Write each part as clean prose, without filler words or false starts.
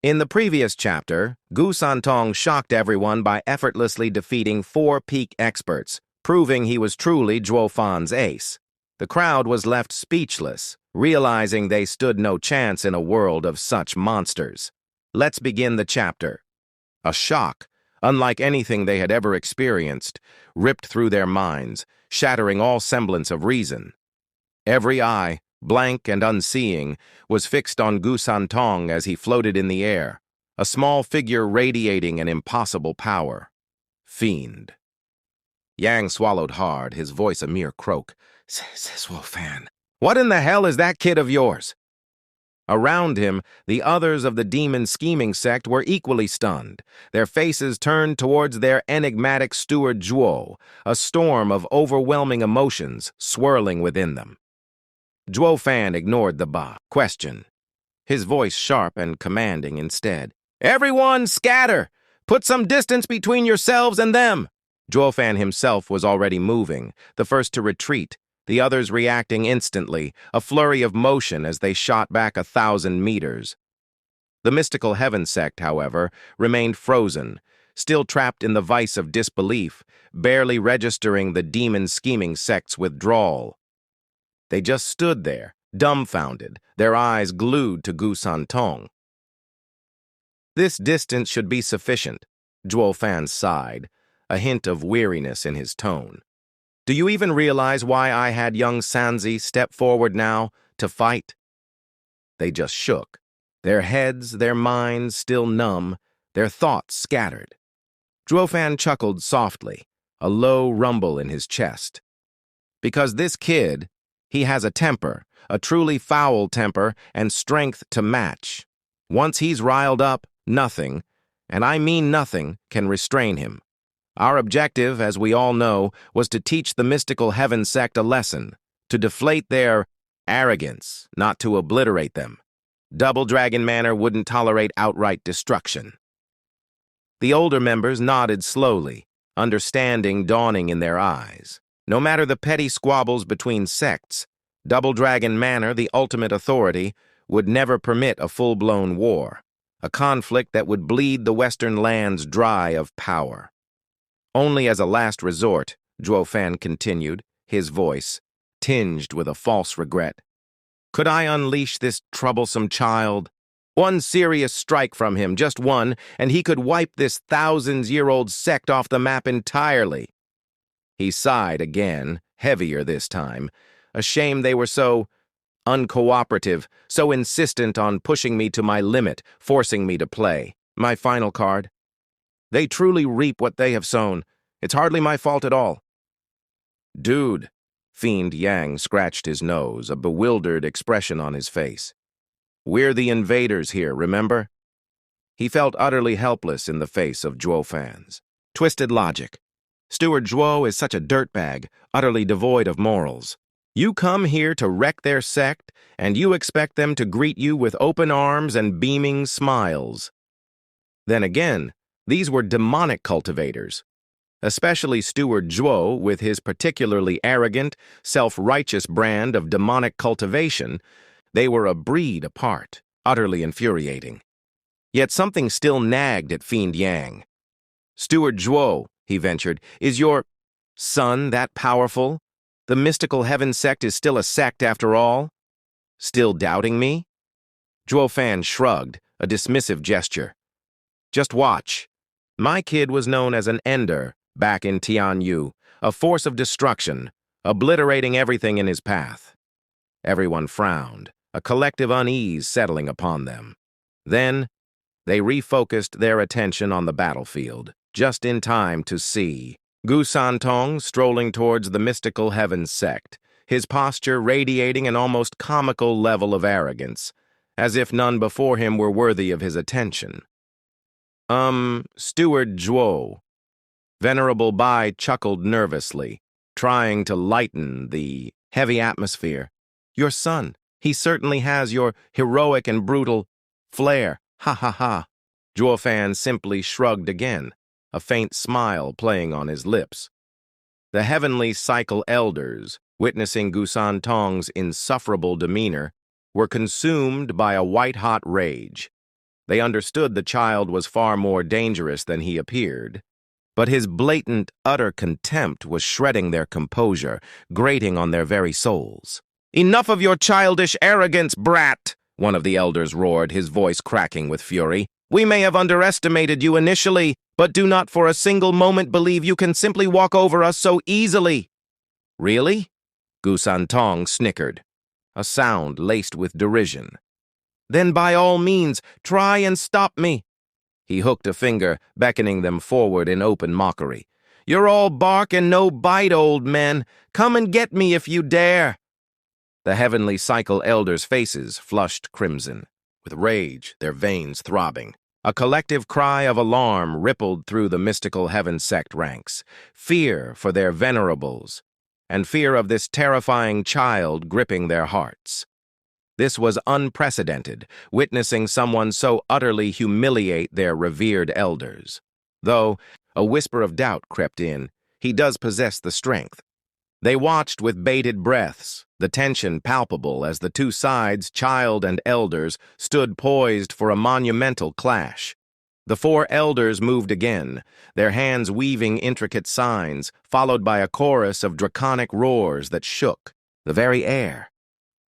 In the previous chapter, Gu Santong shocked everyone by effortlessly defeating 4 peak experts, proving he was truly Zhuo Fan's ace. The crowd was left speechless, realizing they stood no chance in a world of such monsters. Let's begin the chapter. A shock, unlike anything they had ever experienced, ripped through their minds, shattering all semblance of reason. Every eye, blank and unseeing, was fixed on Gu Santong as he floated in the air, a small figure radiating an impossible power. Fiend. Yang swallowed hard, his voice a mere croak. Zhuo Fan, what in the hell is that kid of yours? Around him, the others of the demon scheming sect were equally stunned, their faces turned towards their enigmatic Steward Joo, a storm of overwhelming emotions swirling within them. Zhuo Fan ignored the question, his voice sharp and commanding instead. Everyone scatter! Put some distance between yourselves and them! Zhuo Fan himself was already moving, the first to retreat, the others reacting instantly, a flurry of motion as they shot back 1,000 meters. The mystical heaven sect, however, remained frozen, still trapped in the vice of disbelief, barely registering the demon scheming sect's withdrawal. They just stood there, dumbfounded, their eyes glued to Gu Santong. This distance should be sufficient, Zhuo Fan sighed, a hint of weariness in his tone. Do you even realize why I had young Sanzi step forward now to fight? They just shook, their heads, their minds still numb, their thoughts scattered. Zhuo Fan chuckled softly, a low rumble in his chest. Because this kid, he has a temper, a truly foul temper, and strength to match. Once he's riled up, nothing, and I mean nothing, can restrain him. Our objective, as we all know, was to teach the mystical heaven sect a lesson, to deflate their arrogance, not to obliterate them. Double Dragon Manor wouldn't tolerate outright destruction. The older members nodded slowly, understanding dawning in their eyes. No matter the petty squabbles between sects, Double Dragon Manor, the ultimate authority, would never permit a full-blown war, a conflict that would bleed the Western lands dry of power. Only as a last resort, Zhuo Fan continued, his voice tinged with a false regret. Could I unleash this troublesome child? One serious strike from him, just one, and he could wipe this thousands-year-old sect off the map entirely. He sighed again, heavier this time. A shame they were so uncooperative, so insistent on pushing me to my limit, forcing me to play. My final card. They truly reap what they have sown. It's hardly my fault at all. Dude, Fiend Yang scratched his nose, a bewildered expression on his face. We're the invaders here, remember? He felt utterly helpless in the face of Zhuo Fan's twisted logic. Steward Joo is such a dirtbag, utterly devoid of morals. You come here to wreck their sect, and you expect them to greet you with open arms and beaming smiles. Then again, these were demonic cultivators, especially Steward Joo with his particularly arrogant, self-righteous brand of demonic cultivation. They were a breed apart, utterly infuriating. Yet something still nagged at Fiend Yang. Steward Joo, he ventured, is your son that powerful? The mystical heaven sect is still a sect after all? Still doubting me? Zhuo Fan shrugged, a dismissive gesture. Just watch. My kid was known as an ender back in Tianyu, a force of destruction, obliterating everything in his path. Everyone frowned, a collective unease settling upon them. Then, they refocused their attention on the battlefield, just in time to see Gu Santong strolling towards the mystical heaven sect, his posture radiating an almost comical level of arrogance, as if none before him were worthy of his attention. Steward Joo. Venerable Bai chuckled nervously, trying to lighten the heavy atmosphere. Your son, he certainly has your heroic and brutal flair. Ha ha ha. Zhuo Fan simply shrugged again, a faint smile playing on his lips. The heavenly cycle elders, witnessing Gu Santong's insufferable demeanor, were consumed by a white-hot rage. They understood the child was far more dangerous than he appeared. But his blatant, utter contempt was shredding their composure, grating on their very souls. "Enough of your childish arrogance, brat!" one of the elders roared, his voice cracking with fury. "We may have underestimated you initially, but do not for a single moment believe you can simply walk over us so easily." "Really?" Gu Santong snickered, a sound laced with derision. "Then by all means, try and stop me." He hooked a finger, beckoning them forward in open mockery. "You're all bark and no bite, old men. Come and get me if you dare." The heavenly cycle elders' faces flushed crimson. With rage, their veins throbbing. A collective cry of alarm rippled through the mystical heaven sect ranks. Fear for their venerables, and fear of this terrifying child gripping their hearts. This was unprecedented, witnessing someone so utterly humiliate their revered elders. Though a whisper of doubt crept in, he does possess the strength. They watched with bated breaths, the tension palpable as the two sides, child and elders, stood poised for a monumental clash. The four elders moved again, their hands weaving intricate signs, followed by a chorus of draconic roars that shook the very air.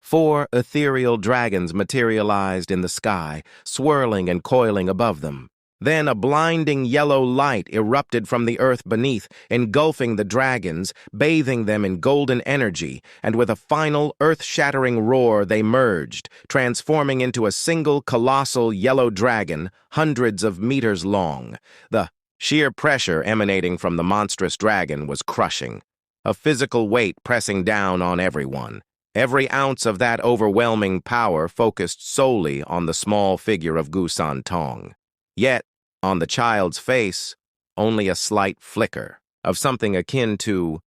4 ethereal dragons materialized in the sky, swirling and coiling above them. Then a blinding yellow light erupted from the earth beneath, engulfing the dragons, bathing them in golden energy, and with a final earth-shattering roar they merged, transforming into a single colossal yellow dragon, hundreds of meters long. The sheer pressure emanating from the monstrous dragon was crushing, a physical weight pressing down on everyone. Every ounce of that overwhelming power focused solely on the small figure of Gu Santong. Yet, on the child's face, only a slight flicker of something akin to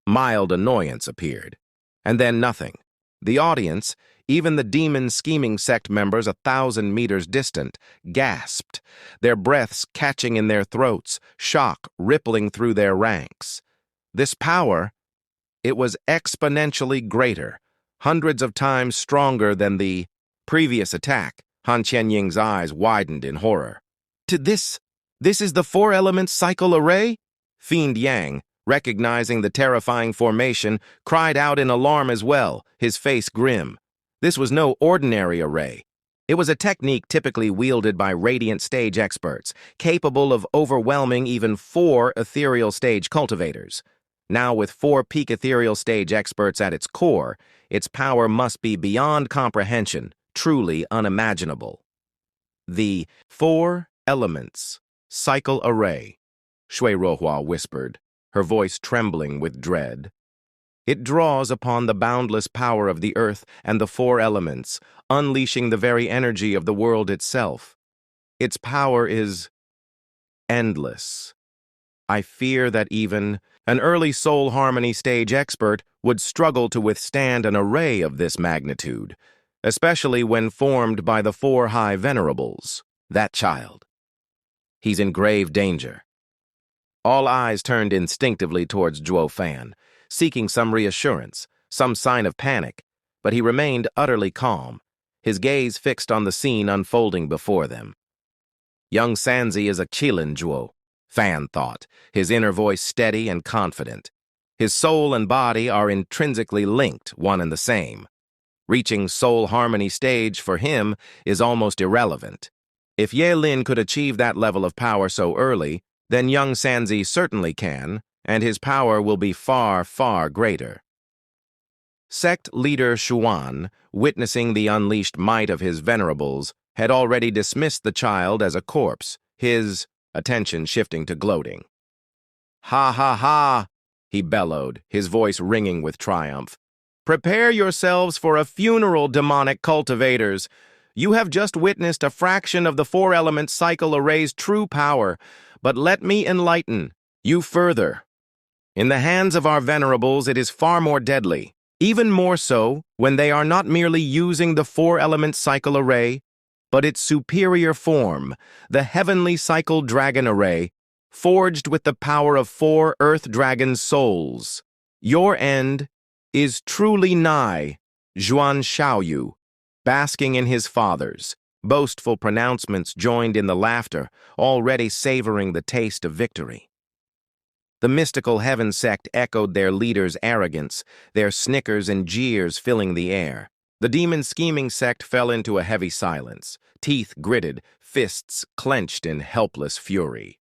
mild annoyance appeared. And then nothing. The audience, even the demon scheming sect members 1,000 meters distant, gasped, their breaths catching in their throats, shock rippling through their ranks. This power, it was exponentially greater, hundreds of times stronger than the previous attack. Han Qianying's eyes widened in horror. This is the 4-element cycle array? Fiend Yang, recognizing the terrifying formation, cried out in alarm as well, his face grim. This was no ordinary array. It was a technique typically wielded by radiant stage experts, capable of overwhelming even 4 ethereal stage cultivators. Now, with 4 peak ethereal stage experts at its core, its power must be beyond comprehension, truly unimaginable. The 4 elements cycle array, Shui Rohua whispered, her voice trembling with dread. It draws upon the boundless power of the earth and the 4 elements, unleashing the very energy of the world itself. Its power is endless. I fear that even an early soul harmony stage expert would struggle to withstand an array of this magnitude, especially when formed by the 4 high venerables. That child. He's in grave danger. All eyes turned instinctively towards Zhuo Fan, seeking some reassurance, some sign of panic, but he remained utterly calm, his gaze fixed on the scene unfolding before them. Young Sanzi is a Qilin Zhuo, Fan thought, his inner voice steady and confident. His soul and body are intrinsically linked, one and the same. Reaching soul harmony stage for him is almost irrelevant. If Ye Lin could achieve that level of power so early, then young Sanzi certainly can, and his power will be far, far greater. Sect leader Xuan, witnessing the unleashed might of his venerables, had already dismissed the child as a corpse, his attention shifting to gloating. "Ha ha ha!" he bellowed, his voice ringing with triumph. "Prepare yourselves for a funeral, demonic cultivators. You have just witnessed a fraction of the 4-element cycle array's true power, but let me enlighten you further. In the hands of our venerables, it is far more deadly, even more so when they are not merely using the 4-element cycle array, but its superior form, the heavenly cycle dragon array, forged with the power of 4 earth dragon souls. Your end is truly nigh, Zhuan Xiaoyu, basking in his fathers, Boastful pronouncements joined in the laughter, already savoring the taste of victory. The mystical heaven sect echoed their leader's arrogance, their snickers and jeers filling the air. The demon scheming sect fell into a heavy silence, teeth gritted, fists clenched in helpless fury.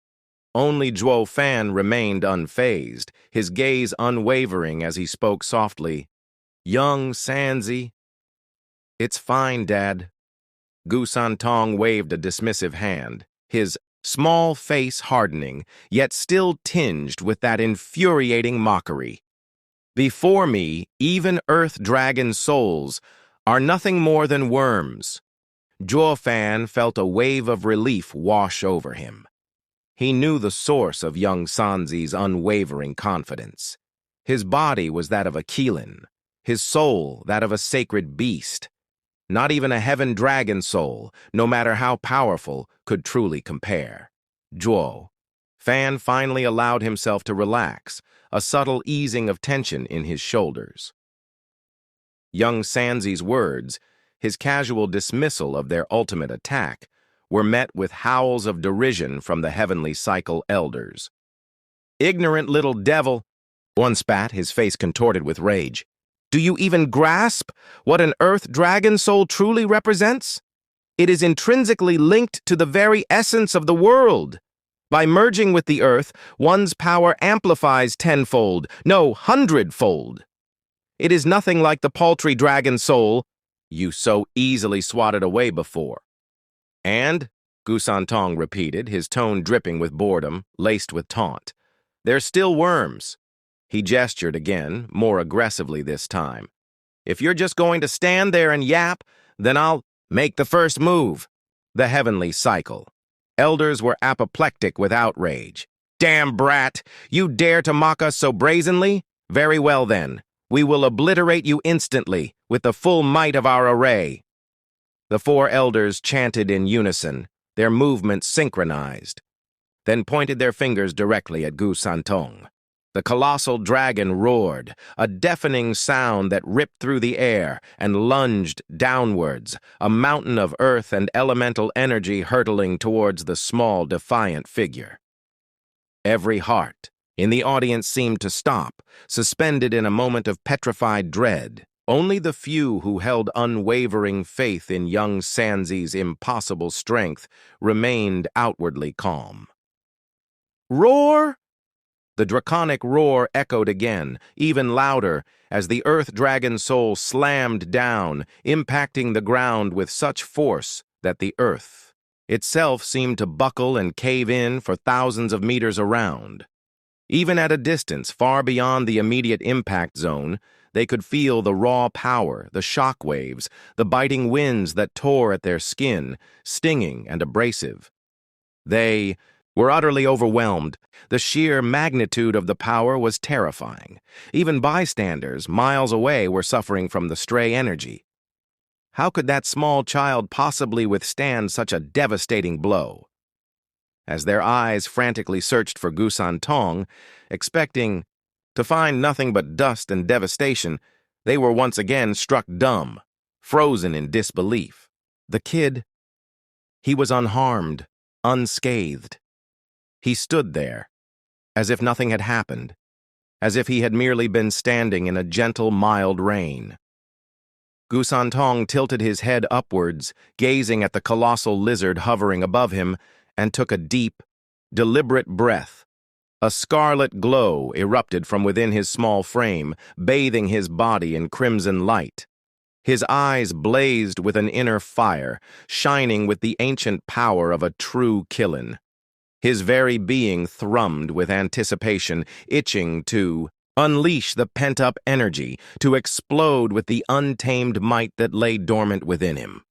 Only Joo Fan remained unfazed, his gaze unwavering as he spoke softly. "Young Sanzi." "It's fine, Dad." Gu Santong waved a dismissive hand, his small face hardening, yet still tinged with that infuriating mockery. "Before me, even earth dragon souls are nothing more than worms." Joo Fan felt a wave of relief wash over him. He knew the source of young Sanzi's unwavering confidence. His body was that of a Keelan, his soul that of a sacred beast. Not even a heaven dragon soul, no matter how powerful, could truly compare. Joo Fan finally allowed himself to relax, a subtle easing of tension in his shoulders. Young Sanzi's words, his casual dismissal of their ultimate attack, were met with howls of derision from the heavenly cycle elders. "Ignorant little devil," one spat, his face contorted with rage. "Do you even grasp what an earth dragon soul truly represents? It is intrinsically linked to the very essence of the world. By merging with the earth, one's power amplifies tenfold, no, hundredfold. It is nothing like the paltry dragon soul you so easily swatted away before." "And," Gu Santong repeated, his tone dripping with boredom, laced with taunt, "they're still worms." He gestured again, more aggressively this time. "If you're just going to stand there and yap, then I'll make the first move." The heavenly cycle. Elders were apoplectic with outrage. "Damn brat! You dare to mock us so brazenly? Very well then. We will obliterate you instantly, with the full might of our array." The four elders chanted in unison, their movements synchronized, then pointed their fingers directly at Gu Santong. The colossal dragon roared, a deafening sound that ripped through the air and lunged downwards, a mountain of earth and elemental energy hurtling towards the small, defiant figure. Every heart in the audience seemed to stop, suspended in a moment of petrified dread. Only the few who held unwavering faith in young Sanzi's impossible strength remained outwardly calm. "Roar!" The draconic roar echoed again, even louder, as the earth dragon soul slammed down, impacting the ground with such force that the earth itself seemed to buckle and cave in for thousands of meters around. Even at a distance far beyond the immediate impact zone, they could feel the raw power, the shock waves, the biting winds that tore at their skin, stinging and abrasive. They were utterly overwhelmed. The sheer magnitude of the power was terrifying. Even bystanders, miles away, were suffering from the stray energy. How could that small child possibly withstand such a devastating blow? As their eyes frantically searched for Gu Santong, expecting to find nothing but dust and devastation, they were once again struck dumb, frozen in disbelief. The kid, he was unharmed, unscathed. He stood there, as if nothing had happened, as if he had merely been standing in a gentle, mild rain. Gu Santong tilted his head upwards, gazing at the colossal lizard hovering above him, and took a deep, deliberate breath. A scarlet glow erupted from within his small frame, bathing his body in crimson light. His eyes blazed with an inner fire, shining with the ancient power of a true Kilin. His very being thrummed with anticipation, itching to unleash the pent-up energy, to explode with the untamed might that lay dormant within him.